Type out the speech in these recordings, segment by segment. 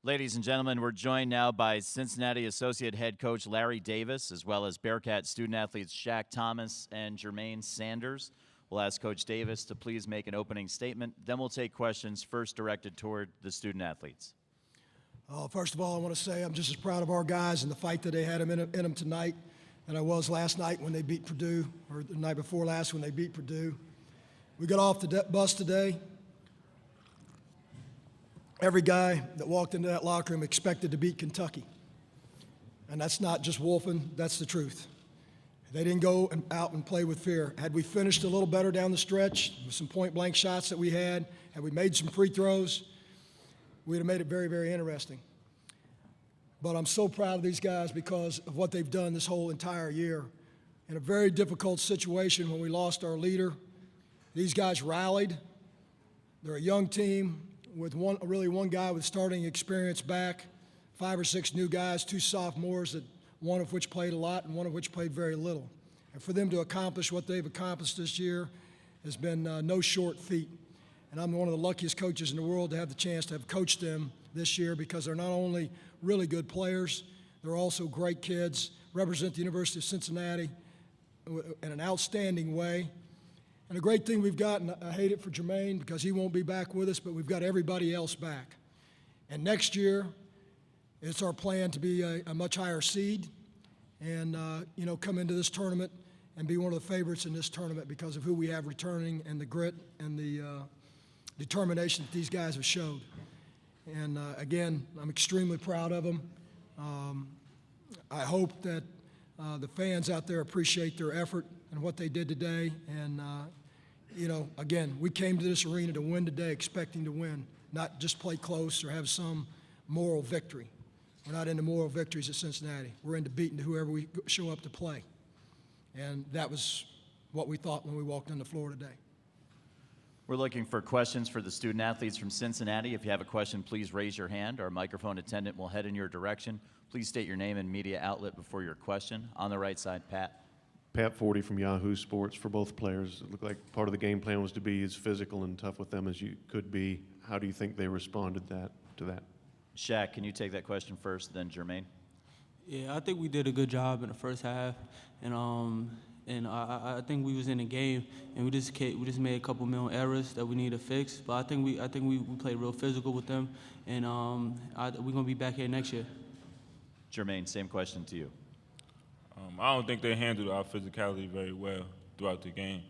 Ladies and gentlemen, we're joined now by Cincinnati Associate Head Coach Larry Davis, as well as Bearcat student athletes Shaq Thomas and Jermaine Sanders. We'll ask Coach Davis to please make an opening statement. Then we'll take questions first directed toward the student athletes. First of all, I want to say I'm just as proud of our guys and the fight that they had in them tonight than I was last night when they beat Purdue, or the night before last when they beat Purdue. We got off the bus today. Every guy that walked into that locker room expected to beat Kentucky. And that's not just wolfing, that's the truth. They didn't go out and play with fear. Had we finished a little better down the stretch with some point-blank shots that we had we made some free throws, we'd have made it very, very interesting. But I'm so proud of these guys because of what they've done this whole entire year. In a very difficult situation when we lost our leader, these guys rallied. They're a young team with one guy with starting experience back, 5 or 6 new guys, 2 sophomores, one of which played a lot and one of which played very little. And for them to accomplish what they've accomplished this year has been no short feat. And I'm one of the luckiest coaches in the world to have the chance to have coached them this year because they're not only really good players, they're also great kids, represent the University of Cincinnati in an outstanding way. And the great thing we've got, and I hate it for Jermaine because he won't be back with us, but we've got everybody else back. And next year, it's our plan to be a much higher seed and, come into this tournament and be one of the favorites in this tournament because of who we have returning and the grit and the determination that these guys have showed. And, again, I'm extremely proud of them. I hope that the fans out there appreciate their effort and what they did today. And, again, we came to this arena to win today expecting to win, not just play close or have some moral victory. We're not into moral victories at Cincinnati. We're into beating whoever we show up to play. And that was what we thought when we walked on the floor today. We're looking for questions for the student athletes from Cincinnati. If you have a question, please raise your hand. Our microphone attendant will head in your direction. Please state your name and media outlet before your question. On the right side, Pat. Pat 40 from Yahoo Sports. For both players, it looked like part of the game plan was to be as physical and tough with them as you could be. How do you think they responded to that? Shaq, can you take that question first, then Jermaine? Yeah, I think we did a good job in the first half, and I think we was in the game, and we just made a couple million errors that we need to fix. But I think we played real physical with them, and we're gonna be back here next year. Jermaine, same question to you. I don't think they handled our physicality very well throughout the game.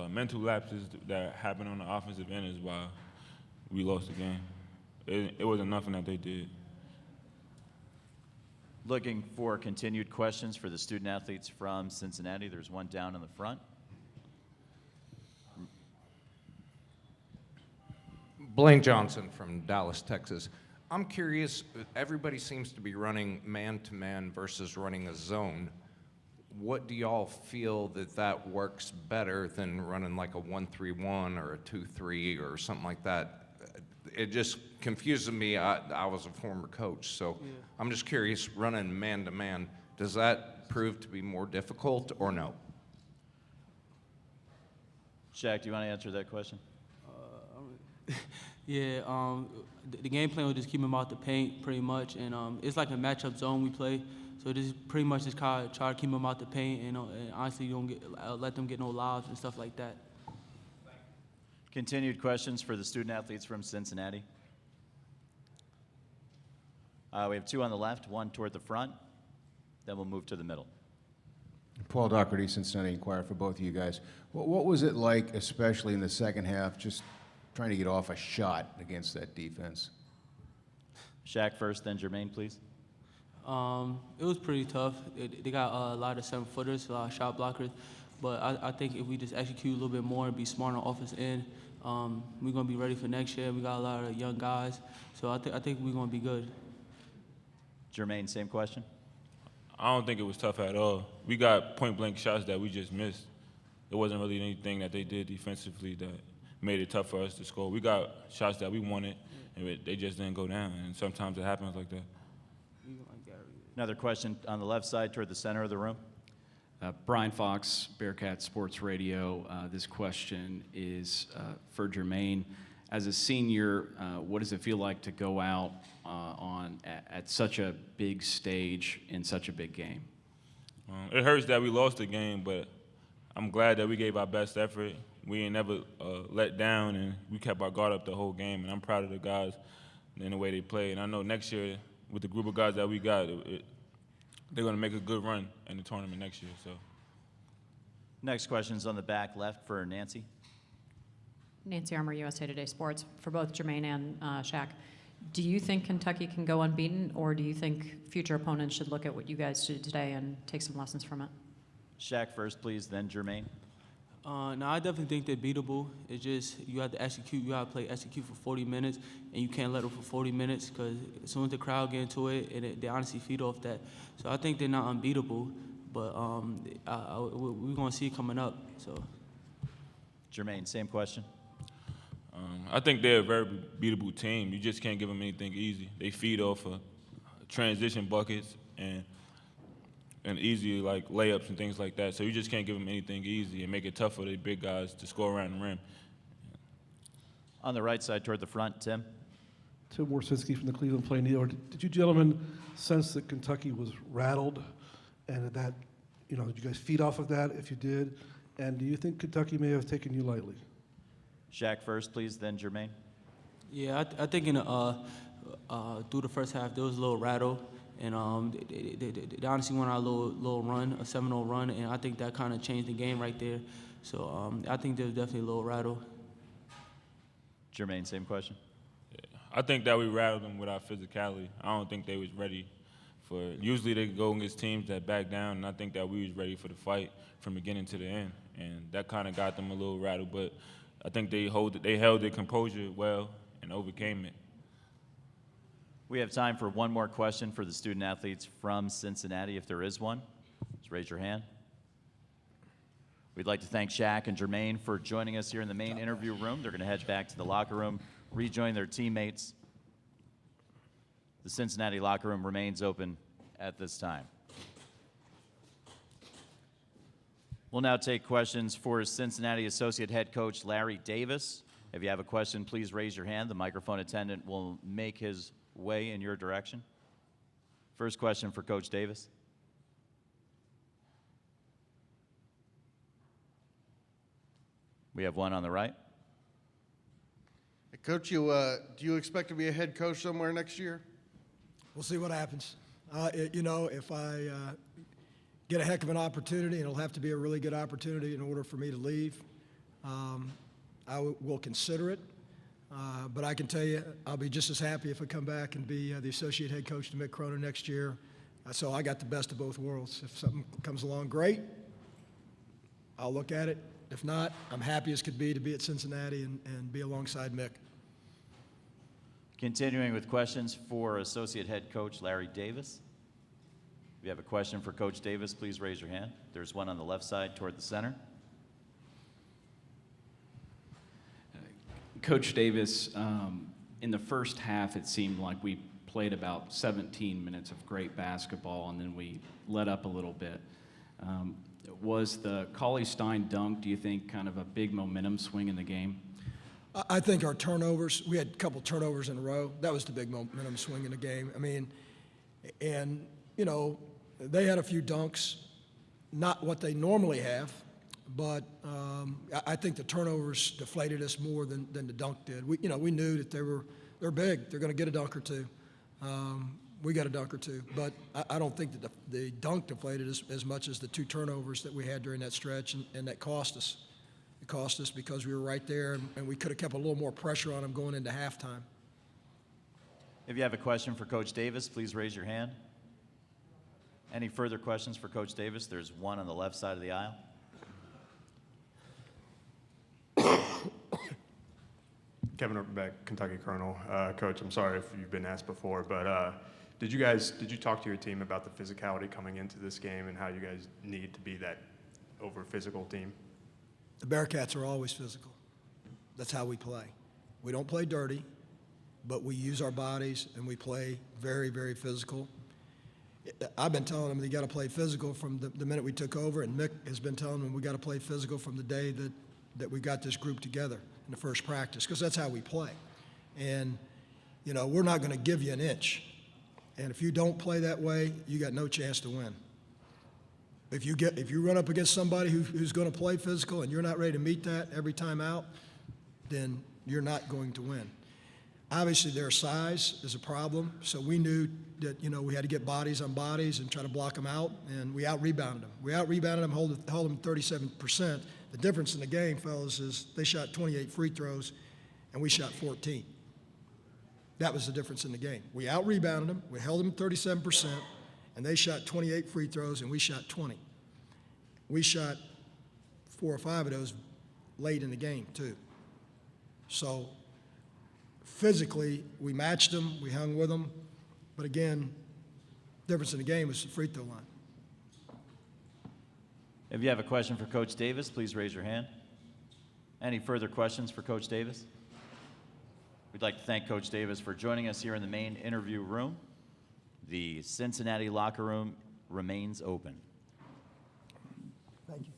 Mental lapses that happened on the offensive end is why we lost the game. It wasn't nothing that they did. Looking for continued questions for the student athletes from Cincinnati. There's one down in the front. Blaine Johnson from Dallas, Texas. I'm curious, everybody seems to be running man-to-man versus running a zone. What do y'all feel that works better than running like a 1-3-1 or a 2-3 or something like that? It just confuses me. I was a former coach, so yeah. I'm just curious, running man-to-man, does that prove to be more difficult or no? Shaq, do you want to answer that question? Yeah, the game plan was just keep him out the paint pretty much, and it's like a matchup zone we play. So just pretty much just try to keep them out the paint, and honestly, you don't let them get no lobs and stuff like that. Continued questions for the student athletes from Cincinnati. We have 2 on the left, 1 toward the front. Then we'll move to the middle. Paul Doherty, Cincinnati Enquirer, for both of you guys. What was it like, especially in the second half, just trying to get off a shot against that defense? Shaq first, then Jermaine, please. It was pretty tough. They got a lot of 7-footers, a lot of shot blockers. But I think if we just execute a little bit more and be smart on the offense end, we're going to be ready for next year. We got a lot of young guys. So I think we're going to be good. Jermaine, same question. I don't think it was tough at all. We got point-blank shots that we just missed. It wasn't really anything that they did defensively that made it tough for us to score. We got shots that we wanted, and they just didn't go down, and sometimes it happens like that. Another question on the left side toward the center of the room. Brian Fox, Bearcat Sports Radio. This question is for Jermaine. as a senior, what does it feel like to go out at such a big stage in such a big game? It hurts that we lost the game, but I'm glad that we gave our best effort. We ain't never let down, and we kept our guard up the whole game. And I'm proud of the guys and the way they played. And I know next year, with the group of guys that we got, they're going to make a good run in the tournament next year. So. Next question's on the back left for Nancy. Nancy Armour, USA Today Sports. For both Jermaine and Shaq, do you think Kentucky can go unbeaten, or do you think future opponents should look at what you guys did today and take some lessons from it? Shaq first, please, then Jermaine. No, I definitely think they're beatable. It's just you have to execute. You have to execute for 40 minutes, and you can't let them for 40 minutes because as soon as the crowd get into it, they honestly feed off that. So I think they're not unbeatable, but we're going to see it coming up. So. Jermaine, same question. I think they're a very beatable team. You just can't give them anything easy. They feed off of transition buckets and easy like layups and things like that. So you just can't give them anything easy and make it tough for the big guys to score around the rim. On the right side toward the front, Tim. Tim Warsinski from the Cleveland Plain Dealer. Did you gentlemen sense that Kentucky was rattled, and that, did you guys feed off of that if you did? And do you think Kentucky may have taken you lightly? Shaq first, please, then Jermaine. Yeah, I think through the first half there was a little rattle, and they honestly went on a little run, a 7-0 run, and I think that kind of changed the game right there. So I think there's definitely a little rattle. Jermaine, same question. I think that we rattled them with our physicality. I don't think they was ready for. Usually they go against teams that back down, and I think that we was ready for the fight from beginning to the end, and that kind of got them a little rattled. But I think they held their composure well and overcame it. We have time for one more question for the student athletes from Cincinnati, if there is one. Just raise your hand. We'd like to thank Shaq and Jermaine for joining us here in the main interview room. They're going to head back to the locker room, rejoin their teammates. The Cincinnati locker room remains open at this time. We'll now take questions for Cincinnati Associate Head Coach Larry Davis. If you have a question, please raise your hand. The microphone attendant will make his way in your direction. First question for Coach Davis. We have one on the right. Hey, Coach, do you expect to be a head coach somewhere next year? We'll see what happens. If I get a heck of an opportunity, and it'll have to be a really good opportunity in order for me to leave, I will consider it. But I can tell you, I'll be just as happy if I come back and be the associate head coach to Mick Cronin next year. So I got the best of both worlds. If something comes along, great. I'll look at it. If not, I'm happy as could be to be at Cincinnati and be alongside Mick. Continuing with questions for Associate Head Coach Larry Davis. If you have a question for Coach Davis, please raise your hand. There's one on the left side toward the center. Coach Davis, in the first half, it seemed like we played about 17 minutes of great basketball, and then we let up a little bit. Was the Cauley-Stein dunk, do you think, kind of a big momentum swing in the game? I think our turnovers, we had a couple turnovers in a row. That was the big momentum swing in the game. I mean, and, they had a few dunks, not what they normally have, but I think the turnovers deflated us more than the dunk did. We knew that they're big. They're going to get a dunk or two. We got a dunk or two, but I don't think that the dunk deflated us as much as the two turnovers that we had during that stretch, and that cost us. It cost us because we were right there, and we could have kept a little more pressure on them going into halftime. If you have a question for Coach Davis, please raise your hand. Any further questions for Coach Davis? There's one on the left side of the aisle. Kevin Overbeck, Kentucky Colonel. Coach, I'm sorry if you've been asked before, but did you talk to your team about the physicality coming into this game and how you guys need to be that over-physical team? The Bearcats are always physical. That's how we play. We don't play dirty, but we use our bodies and we play very, very physical. I've been telling them they got to play physical from the minute we took over, and Mick has been telling them we got to play physical from the day that that we got this group together in the first practice, because that's how we play. And, you know, we're not going to give you an inch. And if you don't play that way, you got no chance to win. If you run up against somebody who's going to play physical and you're not ready to meet that every time out, then you're not going to win. Obviously, their size is a problem, so we knew that, you know, we had to get bodies on bodies and try to block them out, and we out-rebounded them. We out-rebounded them, held them 37%. The difference in the game, fellas, is they shot 28 free throws, and we shot 14. That was the difference in the game. We out-rebounded them, we held them 37%, and they shot 28 free throws, and we shot 20. We shot 4 or 5 of those late in the game, too. So physically, we matched them, we hung with them, but again, difference in the game was the free throw line. If you have a question for Coach Davis, please raise your hand. Any further questions for Coach Davis? We'd like to thank Coach Davis for joining us here in the main interview room. The Cincinnati locker room remains open. Thank you.